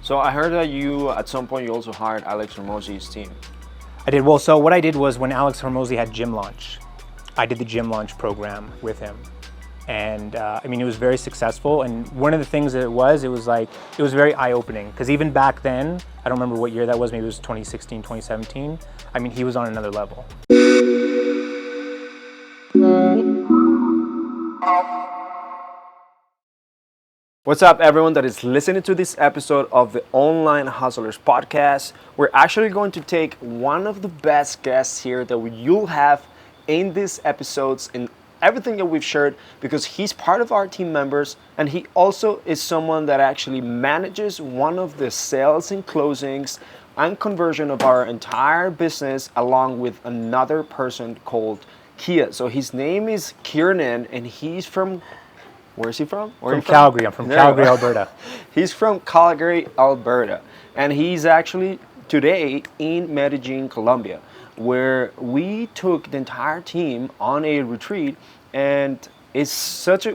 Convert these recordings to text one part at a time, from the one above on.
So I heard that you, at some point, you also hired Alex Hormozi's team. I did. Well, so what I did was when Alex Hormozi had Gym Launch, I did the Gym Launch program with him. And it was very successful. And one of the things that it was very eye-opening. Because even back then, I don't remember what year that was, maybe it was 2016, 2017. He was on another level. What's up, everyone that is listening to this episode of the Online Hustlers podcast? We're actually going to take one of the best guests here that you'll have in these episodes and everything that we've shared, because he's part of our team members and he also is someone that actually manages one of the sales and closings and conversion of our entire business, along with another person called Kieran. So his name is Kieran and he's from... Where is he from? From Calgary. I'm from Calgary, Alberta. He's from Calgary, Alberta. And he's actually today in Medellin, Colombia, where we took the entire team on a retreat. And it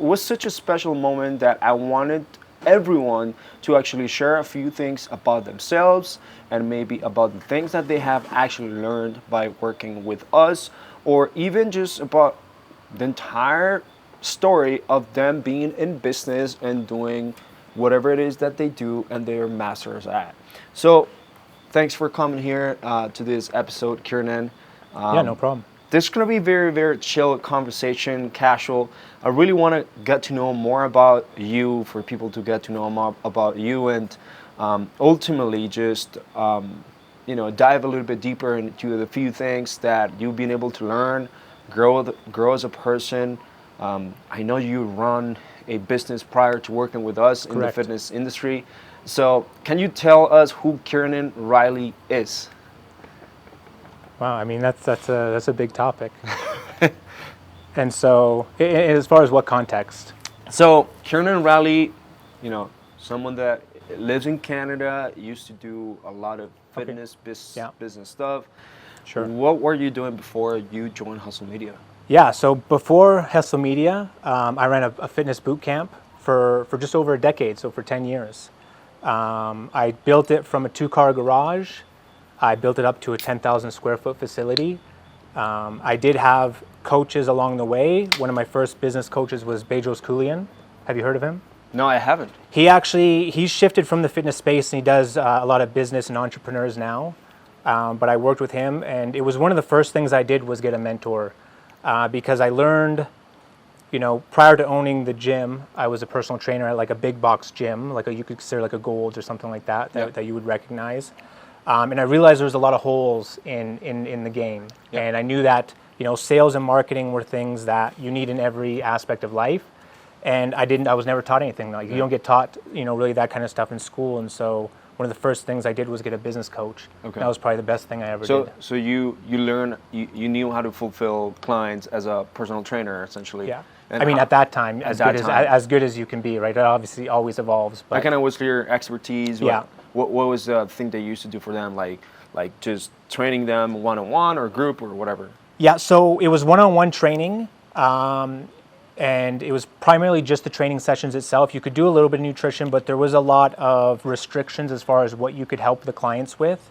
was such a special moment that I wanted everyone to actually share a few things about themselves and maybe about the things that they have actually learned by working with us, or even just about the entire story of them being in business and doing whatever it is that they do and they're masters at. So thanks for coming here to this episode, Kieran. Yeah, no problem. This is going to be very, very chill conversation, casual. I really want to get to know more about you, for people to get to know more about you, and ultimately just dive a little bit deeper into the few things that you've been able to learn, grow as a person. I know you run a business prior to working with us. Correct. In the fitness industry. So can you tell us who Kieran Riley is? Wow, that's a big topic. And so, as far as what context? So Kieran Riley, someone that lives in Canada, used to do a lot of fitness business stuff. Sure. What were you doing before you joined Hustle Media? Yeah, so before Hustle Media, I ran a fitness boot camp for just over a decade, so for 10 years. I built it from a 2-car garage. I built it up to a 10,000 square foot facility. I did have coaches along the way. One of my first business coaches was Bedros Keuilian. Have you heard of him? No, I haven't. He's shifted from the fitness space and he does a lot of business and entrepreneurs now. But I worked with him, and it was one of the first things I did was get a mentor. Because I learned, prior to owning the gym, I was a personal trainer at like a big box gym, you could consider like a Gold's or something like that, that you would recognize. And I realized there was a lot of holes in the game. Yep. And I knew that, sales and marketing were things that you need in every aspect of life. And I was never taught anything. You don't get taught, really that kind of stuff in school. And so one of the first things I did was get a business coach. Okay. That was probably the best thing I ever did. So you learned, you knew how to fulfill clients as a personal trainer, essentially. Yeah. And at that time, as good as you can be, right? It obviously always evolves. But what kind of was your expertise? Yeah. What was the thing they used to do for them? Like just training them one-on-one or group or whatever? Yeah, so it was one-on-one training. And it was primarily just the training sessions itself. You could do a little bit of nutrition, but there was a lot of restrictions as far as what you could help the clients with.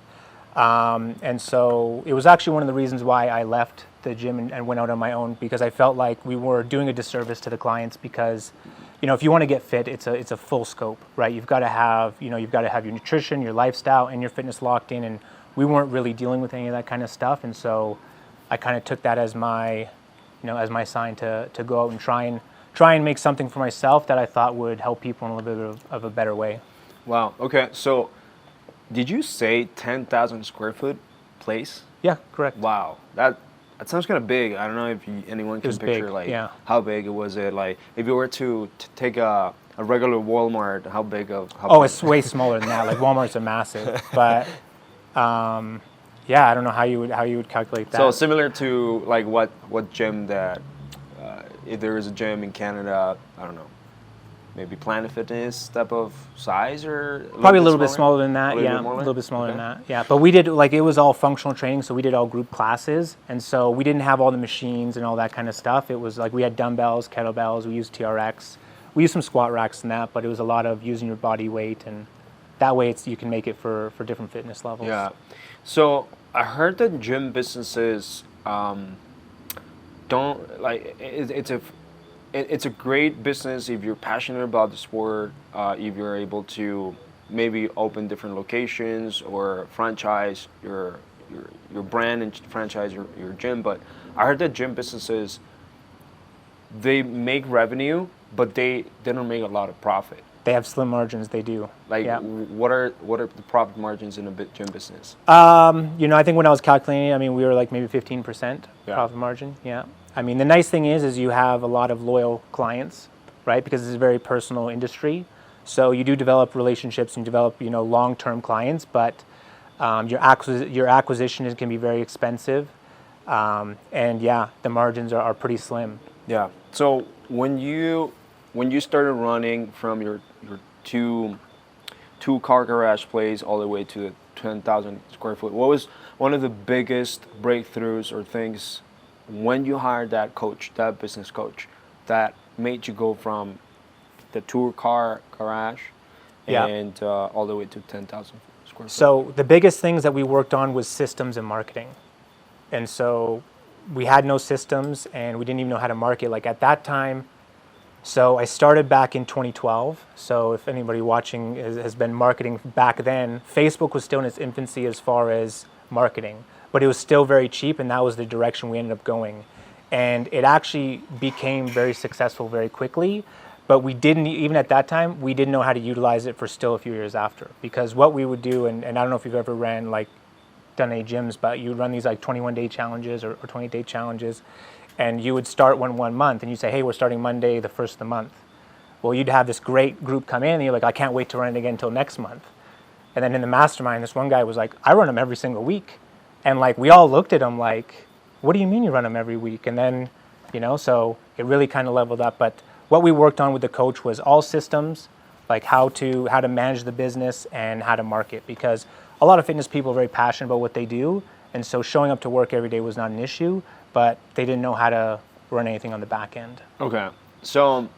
And so it was actually one of the reasons why I left the gym and went out on my own, because I felt like we were doing a disservice to the clients, because, if you want to get fit, it's a full scope, right? You've got to have your nutrition, your lifestyle, and your fitness locked in, and we weren't really dealing with any of that kind of stuff. And so I kind of took that as my sign to go out and try and make something for myself that I thought would help people in a little bit of a better way. Wow. Okay. So, did you say 10,000 square foot place? Yeah, correct. Wow. That sounds kind of big. I don't know if anyone can picture how big it was. If you were to take a regular Walmart, how big? It's way smaller than that. Like Walmarts are massive, but. Yeah, I don't know how you would calculate that. So similar to like what gym that if there is a gym in Canada, I don't know, maybe Planet Fitness type of size, or probably a little bit smaller than that. Yeah, a little bit smaller than that. Yeah, but we did it was all functional training, so we did all group classes, and so we didn't have all the machines and all that kind of stuff. It was like we had dumbbells, kettlebells, we used TRX, we used some squat racks and that, but it was a lot of using your body weight and that way you can make it for different fitness levels. Yeah. So I heard that gym businesses don't like it's a great business if you're passionate about the sport, if you're able to maybe open different locations or franchise your brand and franchise your gym. But I heard that gym businesses, they make revenue, but they don't make a lot of profit. They have slim margins. They do. Like, yeah. what are the profit margins in a gym business? I think when I was calculating, we were like maybe 15% profit margin. Yeah. The nice thing is you have a lot of loyal clients, right? Because it's a very personal industry. So you do develop relationships and develop, long-term clients, but your acquisition can be very expensive. And yeah, the margins are pretty slim. Yeah. So when you started running from your two car garage place all the way to the 10,000 square foot, what was one of the biggest breakthroughs or things when you hired that business coach, that made you go from the two car garage and all the way to 10,000 square foot? So the biggest things that we worked on was systems and marketing. And so we had no systems and we didn't even know how to market like at that time. So I started back in 2012. So if anybody watching has been marketing back then, Facebook was still in its infancy as far as marketing, but it was still very cheap, and that was the direction we ended up going. And it actually became very successful very quickly, but we didn't, even at that time, we didn't know how to utilize it for still a few years after. Because what we would do, and I don't know if you've ever done any gyms, but you run these 21-day challenges or 20-day challenges, and you would start one month, and you say, hey, we're starting Monday, the first of the month. Well, you'd have this great group come in, and you're like, I can't wait to run it again until next month. And then in the mastermind, this one guy was like, I run them every single week. And we all looked at him like, what do you mean you run them every week? And then, so it really kind of leveled up. But what we worked on with the coach was all systems, like how to manage the business and how to market, because a lot of fitness people are very passionate about what they do. And so showing up to work every day was not an issue, but they didn't know how to run anything on the back end. Okay. So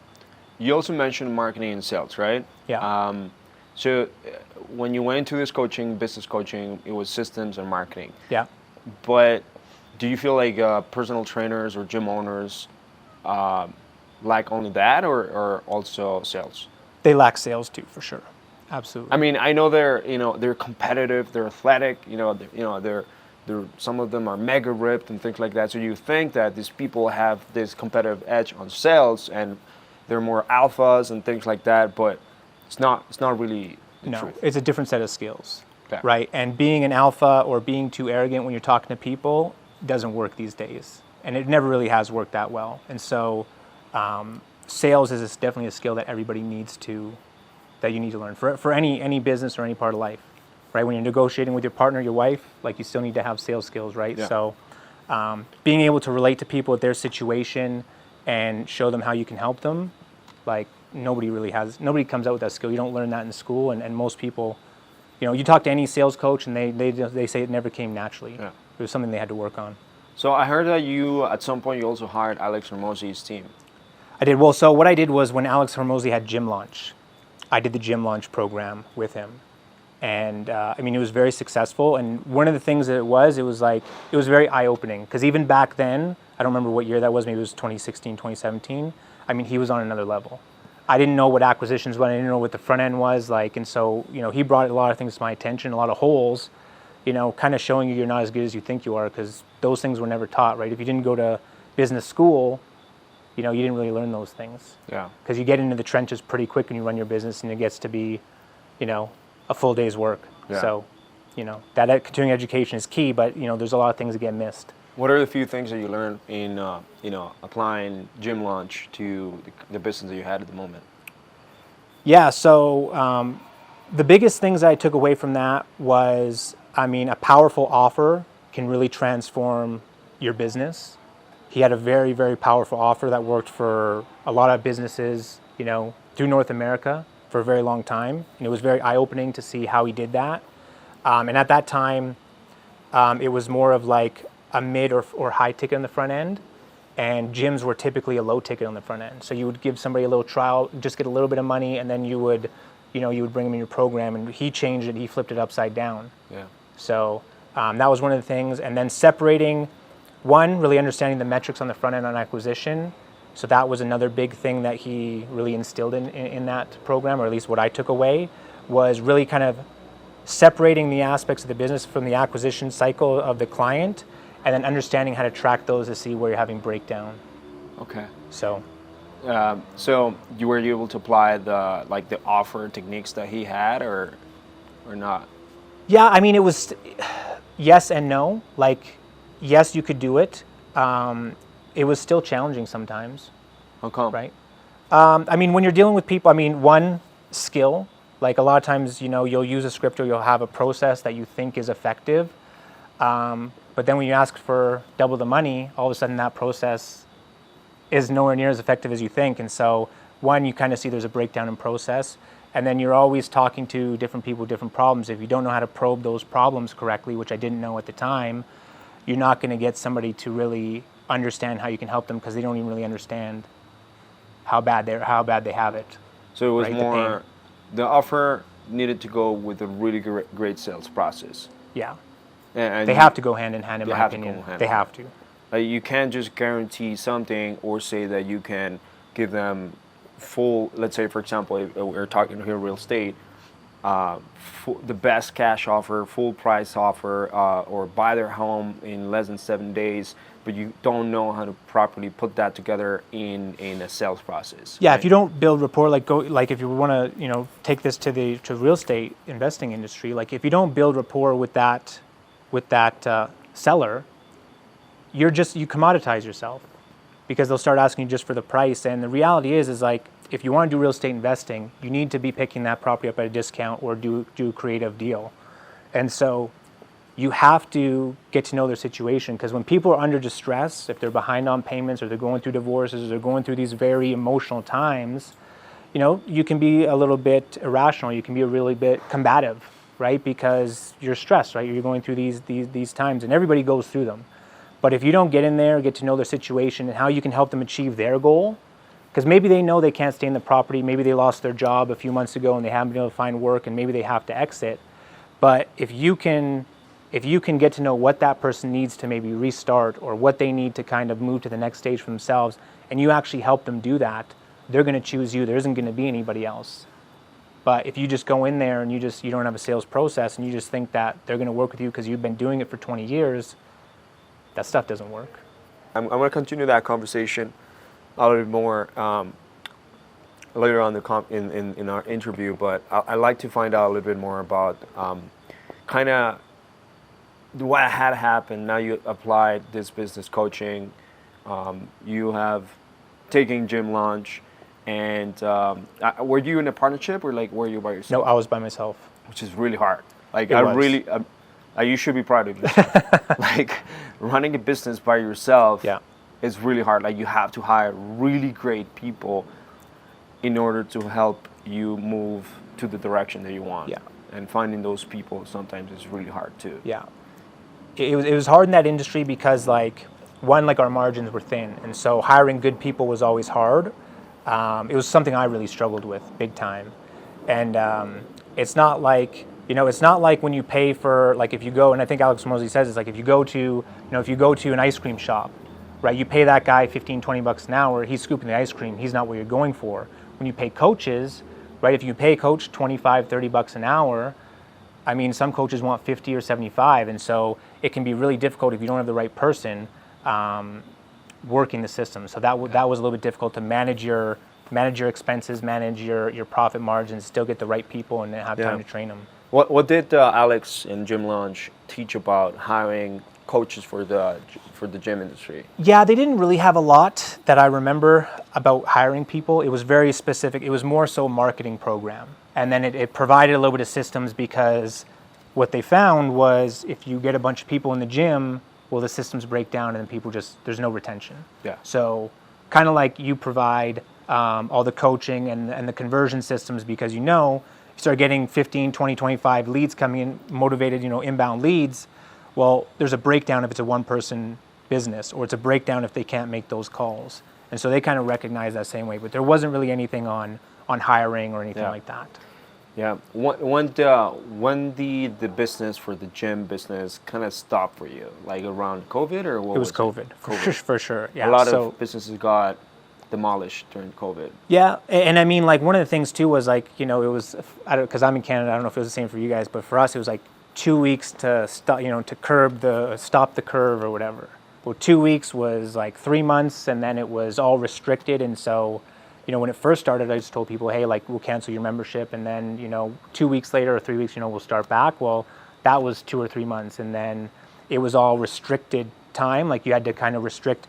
you also mentioned marketing and sales, right? Yeah. So when you went into this business coaching, it was systems and marketing. Yeah. But do you feel like personal trainers or gym owners lack only that, or also sales? They lack sales too, for sure. Absolutely. I know they're competitive, they're athletic, they're some of them are mega ripped and things like that. So you think that these people have this competitive edge on sales and they're more alphas and things like that, but it's not really the truth. It's a different set of skills, okay. Right? And being an alpha or being too arrogant when you're talking to people doesn't work these days, and it never really has worked that well. And so, sales is definitely a skill that everybody you need to learn for any business or any part of life, right? When you're negotiating with your partner, your wife, you still need to have sales skills, right? Yeah. So, being able to relate to people at their situation and show them how you can help them, nobody comes out with that skill. You don't learn that in school, and most people, you talk to any sales coach and they say it never came naturally. Yeah. It was something they had to work on. So I heard that you, at some point, you also hired Alex Hormozi's team. I did. Well, so what I did was when Alex Hormozi had Gym Launch, I did the Gym Launch program with him. And it was very successful. And one of the things that it was very eye-opening. Because even back then, I don't remember what year that was, maybe it was 2016, 2017, he was on another level. I didn't know what acquisitions were, I didn't know what the front end was like. And so, he brought a lot of things to my attention, a lot of holes, kind of showing you're not as good as you think you are, because those things were never taught, right? If you didn't go to business school, you didn't really learn those things. Yeah. Because you get into the trenches pretty quick when you run your business, and it gets to be, a full day's work. Yeah. So, that continuing education is key, but, there's a lot of things that get missed. What are the few things that you learned in, applying Gym Launch to the business that you had at the moment? Yeah, so the biggest things I took away from that was, a powerful offer can really transform your business. He had a very, very powerful offer that worked for a lot of businesses, through North America for a very long time. And it was very eye-opening to see how he did that. And at that time, it was more of a mid or high ticket on the front end, and gyms were typically a low ticket on the front end. So you would give somebody a little trial, just get a little bit of money, and then you would, you would bring him in your program, and he changed it. He flipped it upside down. Yeah. So that was one of the things. And then separating, one, really understanding the metrics on the front end on acquisition. So that was another big thing that he really instilled in that program, or at least what I took away, was really kind of separating the aspects of the business from the acquisition cycle of the client, and then understanding how to track those to see where you're having breakdown. Okay. So So you were able to apply the offer techniques that he had, or not? yeah, I mean, it was yes and no. Like, yes, you could do it. It was still challenging sometimes. How come? Right. I mean, when you're dealing with people, I mean, one, skill. Like, a lot of times, you'll use a script or you'll have a process that you think is effective. But then when you ask for double the money, all of a sudden that process is nowhere near as effective as you think. And so, one, you kind of see there's a breakdown in process. And then you're always talking to different people with different problems. If you don't know how to probe those problems correctly, which I didn't know at the time, you're not going to get somebody to really understand how you can help them, because they don't even really understand how bad they have it. So it was right? more the offer needed to go with a really great sales process. Yeah. And they have to go hand in hand, in my opinion. They have to. You can't just guarantee something or say that you can give them full, let's say, for example, if we're talking here real estate, the best cash offer, full price offer, or buy their home in less than 7 days, but you don't know how to properly put that together in a sales process. Yeah, right? if you don't build rapport, like if you want to take this to the real estate investing industry, like if you don't build rapport with that seller, you commoditize yourself, because they'll start asking you just for the price. And the reality is like, if you want to do real estate investing, you need to be picking that property up at a discount or do a creative deal. And so you have to get to know their situation, because when people are under distress, if they're behind on payments or they're going through divorces or they're going through these very emotional times, you can be a little bit irrational. You can be a really bit combative, right? Because you're stressed, right? You're going through these times, and everybody goes through them. But if you don't get in there, get to know their situation and how you can help them achieve their goal, because maybe they know they can't stay in the property, maybe they lost their job a few months ago and they haven't been able to find work, and maybe they have to exit. But if you can get to know what that person needs to maybe restart, or what they need to kind of move to the next stage for themselves, and you actually help them do that, they're going to choose you. There isn't going to be anybody else. But if you just go in there and you don't have a sales process, and you just think that they're going to work with you because you've been doing it for 20 years, that stuff doesn't work. I'm going to continue that conversation a little bit more later on in our interview, but I'd like to find out a little bit more about kind of what had happened. Now you applied this business coaching, you have taken gym launch, and were you in a partnership, or were you by yourself? No, I was by myself. Which is really hard. You should be proud of yourself. Running a business by yourself is really hard. You have to hire really great people in order to help you move to the direction that you want. Yeah. And finding those people sometimes is really hard too. Yeah. It was hard in that industry because one, our margins were thin, and so hiring good people was always hard. It was something I really struggled with big time. And it's not like when you pay for, if you go, and I think Alex Hormozi says it's if you go to an ice cream shop, right? You pay that guy $15-20 an hour, he's scooping the ice cream, he's not what you're going for. When you pay coaches, right? If you pay a coach $25-30 an hour, I mean, some coaches want 50 or 75, and so it can be really difficult if you don't have the right person working the system. So that was a little bit difficult to manage your expenses, manage your profit margins, still get the right people, and then have time to train them. What did Alex in Gym Launch teach about hiring coaches for the gym industry? Yeah, they didn't really have a lot that I remember about hiring people. It was very specific. It was more so a marketing program. And then it provided a little bit of systems, because what they found was if you get a bunch of people in the gym, well, the systems break down and then there's no retention. Yeah. So kind of like you provide all the coaching and the conversion systems, because you start getting 15, 20, 25 leads coming in, motivated, inbound leads. Well, there's a breakdown if it's a one-person business, or it's a breakdown if they can't make those calls. And so they kind of recognize that same way, but there wasn't really anything on hiring or anything like that. Yeah. When the business for the gym business kind of stopped for you, like around COVID or what It was was it? COVID, for sure. A Yeah. lot So of businesses got demolished during COVID. yeah, and I mean, like one of the things too was like, it was, I don't, because I'm in Canada. I don't know if it was the same for you guys, but for us, it was like 2 weeks to stop, to stop the curve or whatever. Well, 2 weeks was like 3 months, and then it was all restricted. And so, when it first started, I just told people, hey, like we'll cancel your membership, and then 2 weeks later or 3 weeks, we'll start back. Well, that was 2 or 3 months, and then it was all restricted time. Like you had to kind of restrict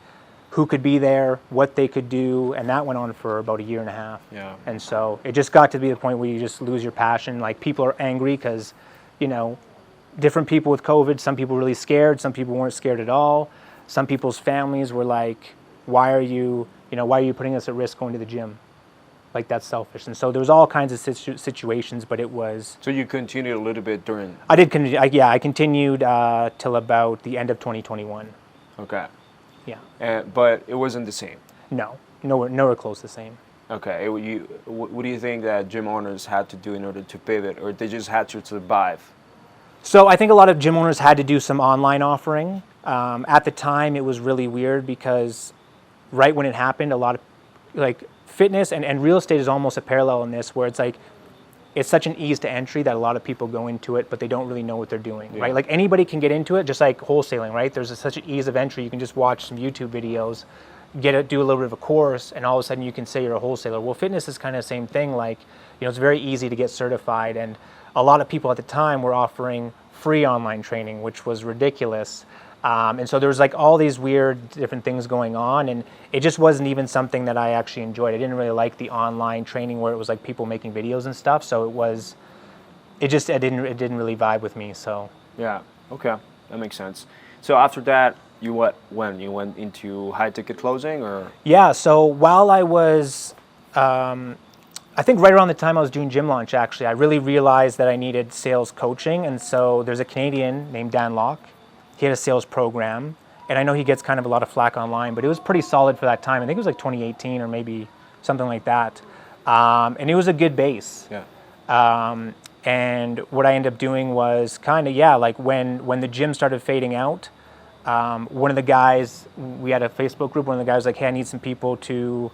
who could be there, what they could do, and that went on for about a year and a half. Yeah. And so it just got to be the point where you just lose your passion. Like people are angry because, different people with COVID, some people really scared, some people weren't scared at all. Some people's families were like, why are you putting us at risk going to the gym? Like that's selfish. And so there was all kinds of situations, but it was. So you continued a little bit during. I did continue. I continued till about the end of 2021. Okay. Yeah. But it wasn't the same. No, nowhere close the same. Okay. What do you think that gym owners had to do in order to pivot, or they just had to survive? So I think a lot of gym owners had to do some online offering. At the time, it was really weird because right when it happened, a lot of like fitness and real estate is almost a parallel in this, where it's like it's such an ease to entry that a lot of people go into it, but they don't really know what they're doing, right? Like anybody can get into it, just like wholesaling, right? There's such an ease of entry. You can just watch some YouTube videos, do a little bit of a course, and all of a sudden you can say you're a wholesaler. Well, fitness is kind of the same thing. Like, it's very easy to get certified, and a lot of people at the time were offering free online training, which was ridiculous. And so there was like all these weird different things going on, and it just wasn't even something that I actually enjoyed. I didn't really like the online training where it was like people making videos and stuff. So it didn't really vibe with me. So yeah, okay, that makes sense. So after that, you went into high ticket closing, or? Yeah. So while I was, I think right around the time I was doing Gym Launch, actually, I really realized that I needed sales coaching, and so there's a Canadian named Dan Locke. He had a sales program, and I know he gets kind of a lot of flack online, but it was pretty solid for that time. I think it was like 2018 or maybe something like that. And it was a good base. Yeah. And what I ended up doing was kind of, like when the gym started fading out, one of the guys, we had a Facebook group, one of the guys was like, hey, I need some people to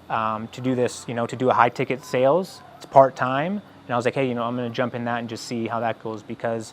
do this, to do a high ticket sales. It's part-time. And I was like, hey, I'm going to jump in that and just see how that goes, because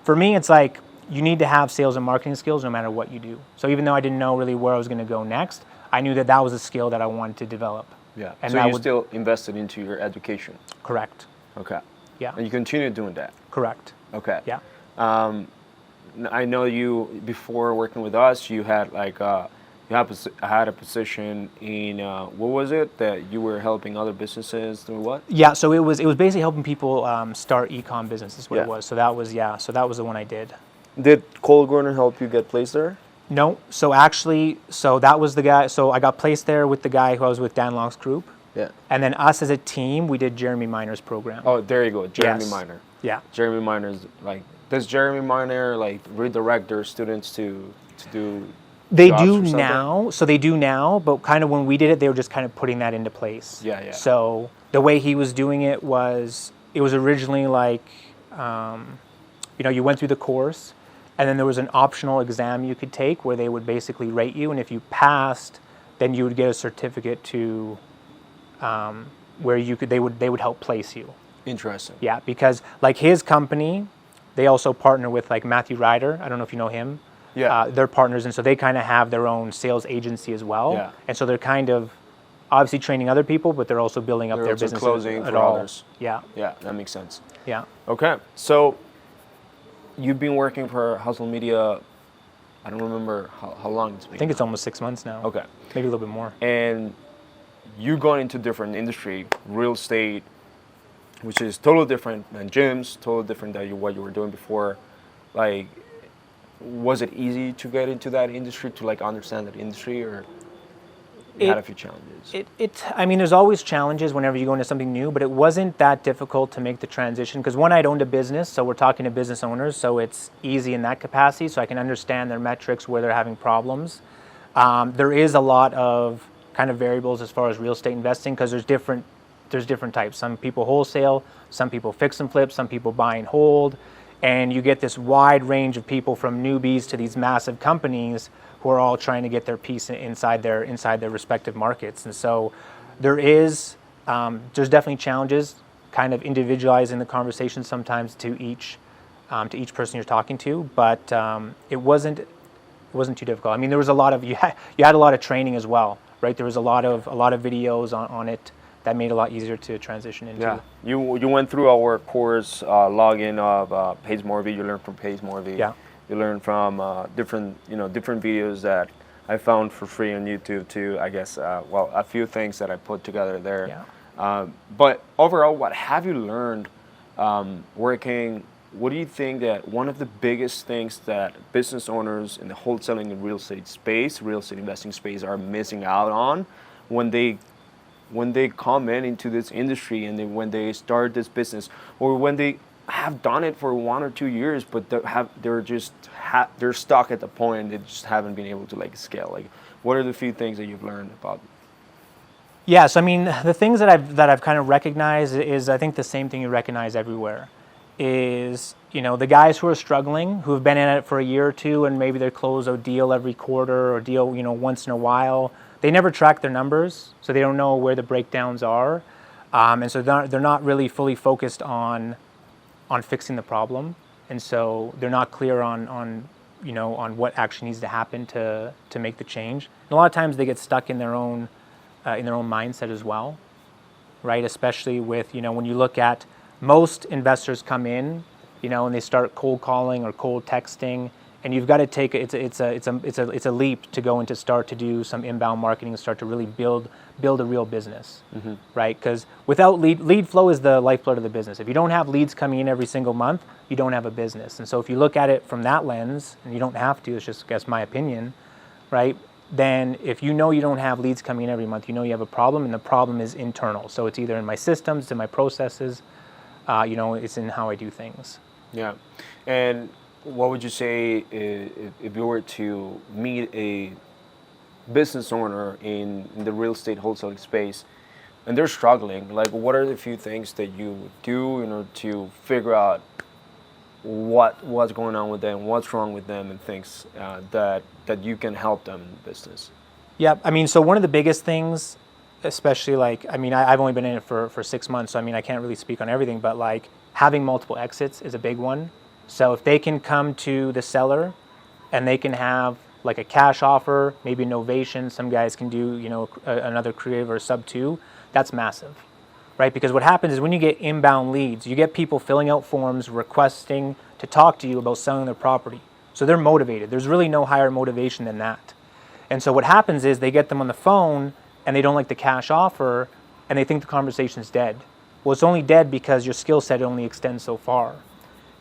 for me, it's like, you need to have sales and marketing skills no matter what you do. So even though I didn't know really where I was going to go next, I knew that that was a skill that I wanted to develop. Yeah. And so you still invested into your education? Correct. Okay. Yeah. And you continue doing that? Correct. Okay. Yeah. I know you, before working with us, you had like had a position in what was it that you were helping other businesses through? What? Yeah, so it was basically helping people start e-com businesses. What Yeah. it was. So that was the one I did. Did Cole Gordon help you get placed there? No. So actually, that was the guy. So I got placed there with the guy who I was with, Dan Locke's group. Yeah. And then us as a team, we did Jeremy Miner's program. Oh, there you go, Jeremy Yes. Miner. Yeah. Jeremy Miner's like, does Jeremy Miner like redirect their students to do? They jobs do or something? now. So they do now, but kind of when we did it, they were just kind of putting that into place. Yeah, yeah. So the way he was doing it was originally like, you went through the course, and then there was an optional exam you could take where they would basically rate you, and if you passed, then you would get a certificate to where they would help place you. Interesting. Yeah, because like his company, they also partner with like Matthew Ryder. I don't know if you know him. Yeah. They're partners, and so they kind of have their own sales agency as well. Yeah. And so they're kind of obviously training other people, but they're also building up They're their also business closing at for all. others. Yeah. Yeah, that makes sense. Yeah. Okay, so you've been working for Hustle Media. I don't remember how long it's been. I think it's almost 6 months now. Okay. Maybe a little bit more. And you're going into different industry, real estate, which is totally different than gyms, totally different than what you were doing before. Like, was it easy to get into that industry, to like understand that industry, or you had a few challenges? I mean, there's always challenges whenever you go into something new, but it wasn't that difficult to make the transition because one, I'd owned a business, so we're talking to business owners, so it's easy in that capacity, so I can understand their metrics, where they're having problems. There is a lot of kind of variables as far as real estate investing because there's different there's different types. Some people wholesale, some people fix and flip, some people buy and hold, and you get this wide range of people from newbies to these massive companies who are all trying to get their piece inside their respective markets. And so there's definitely challenges, kind of individualizing the conversation sometimes to each person you're talking to, but it wasn't too difficult. I mean, there was a lot of you had a lot of training as well, right? There was a lot of videos on it that made it a lot easier to transition into. Yeah, you went through our course login of Paige Morby. You learned from Paige Morby. Yeah. You learned from different videos that I found for free on YouTube too. I guess a few things that I put together there. Yeah. But overall, what have you learned working? What do you think that one of the biggest things that business owners in the wholesaling and real estate investing space are missing out on when they come into this industry and when they start this business, or when they have done it for 1 or 2 years, but they're stuck at the point they just haven't been able to like scale? Like, what are the few things that you've learned about? Yes, I mean, the things that I've kind of recognized is, I think, the same thing you recognize everywhere is, the guys who are struggling, who have been in it for a year or two, and maybe they close a deal every quarter or deal, once in a while. They never track their numbers, so they don't know where the breakdowns are, and so they're not really fully focused on fixing the problem, and so they're not clear on what actually needs to happen to make the change. And a lot of times they get stuck in their own mindset as well, right? Especially with when you look at most investors come in, and they start cold calling or cold texting, and you've got to take it's a leap to go and to start to do some inbound marketing and start to really build a real business, right? Because without lead flow is the lifeblood of the business. If you don't have leads coming in every single month, you don't have a business. And so if you look at it from that lens, and you don't have to, it's just, I guess, my opinion, right? Then if you don't have leads coming in every month, you have a problem, and the problem is internal. So it's either in my systems, it's in my processes, it's in how I do things. Yeah. And what would you say if you were to meet a business owner in the real estate wholesaling space and they're struggling? Like, what are the few things that you would do to figure out what's going on with them, what's wrong with them, and things that you can help them in business? Yeah, I mean, so one of the biggest things, especially I've only been in it for 6 months, so I can't really speak on everything, but having multiple exits is a big one. So if they can come to the seller and they can have a cash offer, maybe an ovation, some guys can do another creative or sub 2, that's massive, right? Because what happens is when you get inbound leads, you get people filling out forms requesting to talk to you about selling their property. So they're motivated. There's really no higher motivation than that. And so what happens is they get them on the phone and they don't like the cash offer and they think the conversation's dead. Well, it's only dead because your skill set only extends so far.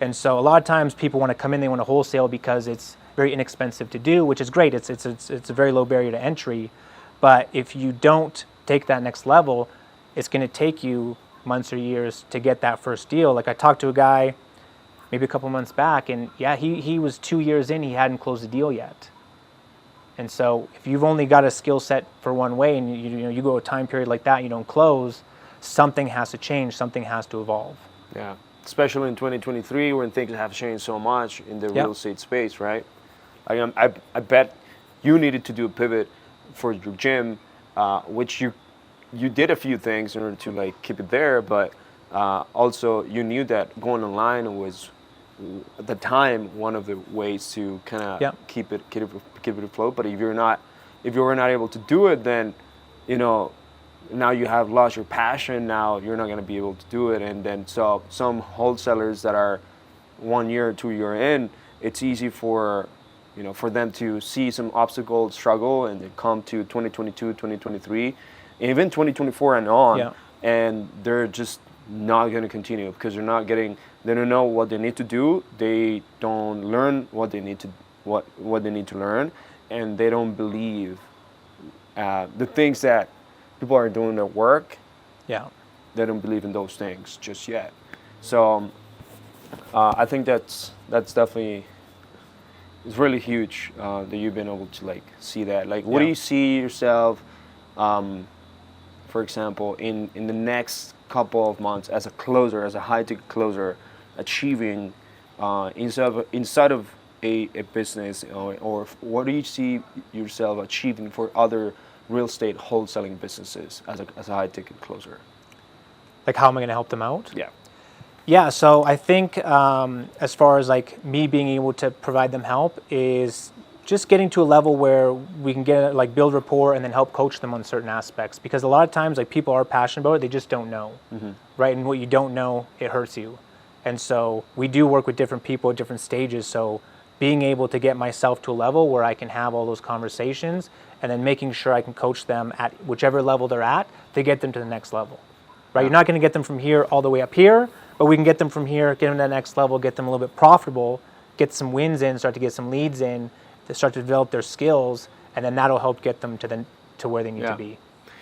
And so a lot of times people want to come in, they want to wholesale because it's very inexpensive to do, which is great. It's a very low barrier to entry. But if you don't take that next level, it's going to take you months or years to get that first deal. Like, I talked to a guy maybe a couple months back, and yeah, he was 2 years in, he hadn't closed a deal yet. And so if you've only got a skill set for one way and you go a time period like that, you don't close, something has to change, something has to evolve. Yeah, especially in 2023 when things have changed so much in the real estate space, right? I bet you needed to do a pivot for your gym, which you did a few things in order to keep it there, but also you knew that going online was at the time one of the ways to kind of keep it afloat. But if you were not able to do it, then now you have lost your passion. Now you're not going to be able to do it. And then so some wholesalers that are 1 year or 2 year in, it's easy for them to see some obstacle, struggle, and then come to 2022, 2023, even 2024 and on, and they're just not going to continue because they don't know what they need to do. They don't learn what they need to learn, and they don't believe the things that people are doing at work. Yeah, they don't believe in those things just yet. So I think that's definitely, it's really huge that you've been able to see that. What do you see yourself for example, in the next couple of months as a closer, as a high-ticket closer, achieving inside of a business, or what do you see yourself achieving for other real estate wholesaling businesses as a high-ticket closer? Like, how am I going to help them out? Yeah. Yeah, so I think as far as like me being able to provide them help is just getting to a level where we can get like build rapport and then help coach them on certain aspects, because a lot of times like people are passionate about it, they just don't know, right? And what you don't know, it hurts you. And so we do work with different people at different stages. So being able to get myself to a level where I can have all those conversations and then making sure I can coach them at whichever level they're at to get them to the next level, right? You're not going to get them from here all the way up here, but we can get them from here, get them to the next level, get them a little bit profitable, get some wins in, start to get some leads in, to start to develop their skills, and then that'll help get them to where they need to be.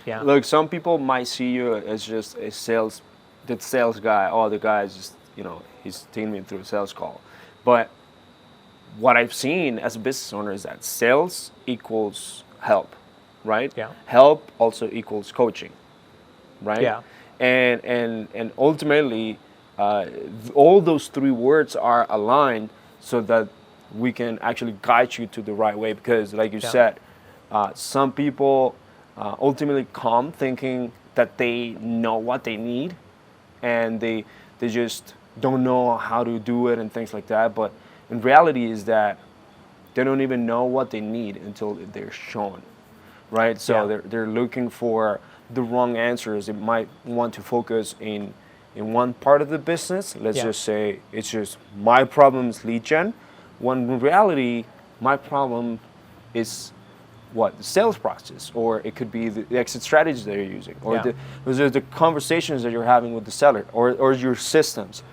Yeah. Look, some people might see you as just the sales guy. Oh, the guy is just, he's taking me through a sales call. But what I've seen as a business owner is that sales equals help, right? Yeah. Help also equals coaching, right? Yeah. And ultimately, all those three words are aligned so that we can actually guide you to the right way. Because, like you said, some people ultimately come thinking that they know what they need, and they just don't know how to do it and things like that. But in reality is that they don't even know what they need until they're shown, right? So they're looking for the wrong answers. They might want to focus in one part of the business. Let's just say it's just my problem is lead gen, when in reality my problem is the sales process, or it could be the exit strategies that you're using, or the conversations that you're having with the seller, or your systems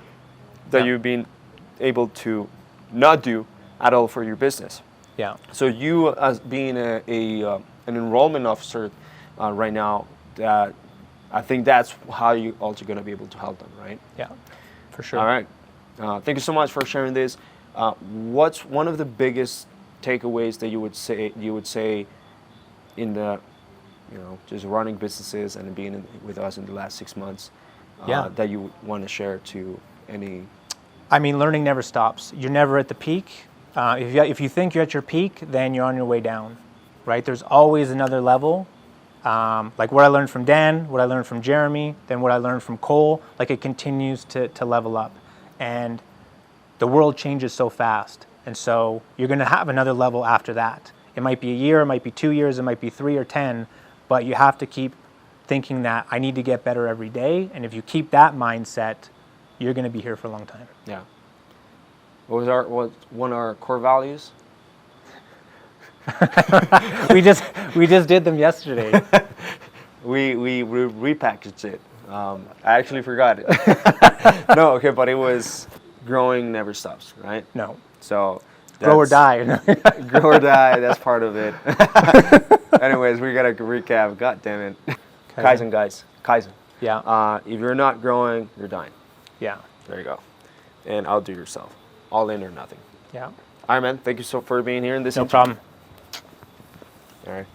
that you've been able to not do at all for your business. Yeah. So you, as being an enrollment officer right now, that I think that's how you're also going to be able to help them, right? Yeah, for sure. All right. Thank you so much for sharing this. What's one of the biggest takeaways that you would say in the, just running businesses and being with us in the last 6 months, that you want to share to any? I mean, learning never stops. You're never at the peak. If you think you're at your peak, then you're on your way down, right? There's always another level. Like what I learned from Dan, what I learned from Jeremy, then what I learned from Cole, like it continues to level up. And the world changes so fast. And so you're going to have another level after that. It might be a year, it might be 2 years, it might be 3 or 10, but you have to keep thinking that I need to get better every day. And if you keep that mindset, you're going to be here for a long time. Yeah. What was one of our core values? we just did them yesterday. we repackaged it. I actually forgot it. No, okay, but it was growing never stops, right? No. So grow or die. Grow or die. That's part of it. Anyways, we gotta recap. God damn it. Kaizen, guys. Kaizen. Yeah. If you're not growing, you're dying. Yeah. There you go. And outdo yourself. All in or nothing. Yeah. All right, man. Thank you so for being here in this. No problem. All right.